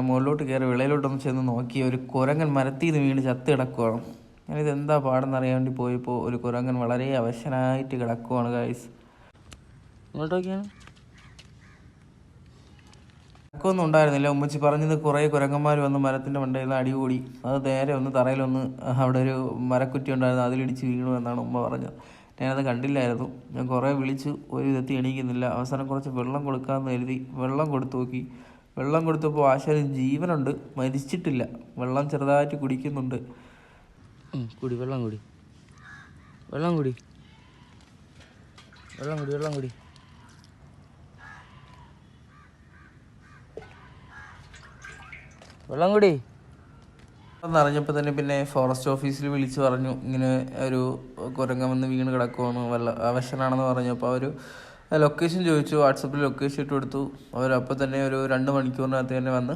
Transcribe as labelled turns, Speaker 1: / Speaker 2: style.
Speaker 1: മുകളിലോട്ട് കയറി വിളയിലോട്ടൊന്ന് ചെന്ന് നോക്കി ഒരു കുരങ്ങൻ മരത്തിൽ നിന്ന് വീണ് ചത്ത് കിടക്കുവാണ്. ഞാനിത് എന്താ പാടെന്ന് അറിയാൻ വേണ്ടി പോയപ്പോൾ ഒരു കുരങ്ങൻ വളരെ അവശനായിട്ട് കിടക്കുവാണ് ഗൈസ്. ഇങ്ങോട്ടൊക്കെയാണ് കിടക്കൊന്നും ഉണ്ടായിരുന്നില്ല. ഉമ്മച്ചി പറഞ്ഞത് കുറേ കുരങ്ങന്മാർ വന്ന് മരത്തിൻ്റെ മണ്ടയിൽ നിന്ന് അടികൂടി. അത് നേരെ ഒന്ന് തറയിലൊന്ന് അവിടെ ഒരു മരക്കുറ്റി ഉണ്ടായിരുന്നു, അതിലിടിച്ച് വീണു എന്നാണ് ഉമ്മ പറഞ്ഞത്. ഞാനത് കണ്ടില്ലായിരുന്നു. ഞാൻ കുറേ വിളിച്ചു, ഒരു വിധത്തിൽ എണീക്കുന്നില്ല. അവസാനം കുറച്ച് വെള്ളം കൊടുക്കാമെന്ന് കരുതി വെള്ളം കൊടുത്തു നോക്കി. വെള്ളം കൊടുത്തപ്പോൾ ആശാന് ജീവനുണ്ട്, മരിച്ചിട്ടില്ല. വെള്ളം ചെറുതായിട്ട് കുടിക്കുന്നുണ്ട്. കുടി വെള്ളം കുടി വെള്ളം കുടി വെള്ളം കുടി വെള്ളം കുടി വെള്ളം കുടി എന്നറിഞ്ഞപ്പോൾ തന്നെ പിന്നെ ഫോറസ്റ്റ് ഓഫീസിൽ വിളിച്ച് പറഞ്ഞു, ഇങ്ങനെ ഒരു കുരങ്ങൻ വന്ന് വീണ് കിടക്കുവാണ്, അവശനാണെന്ന് പറഞ്ഞപ്പോൾ അവർ ലൊക്കേഷൻ ചോദിച്ചു. വാട്സപ്പിൽ ലൊക്കേഷൻ ഇട്ട് കൊടുത്തു. അവരപ്പോൾ തന്നെ ഒരു 2 മണിക്കൂറിനകത്ത് തന്നെ വന്ന്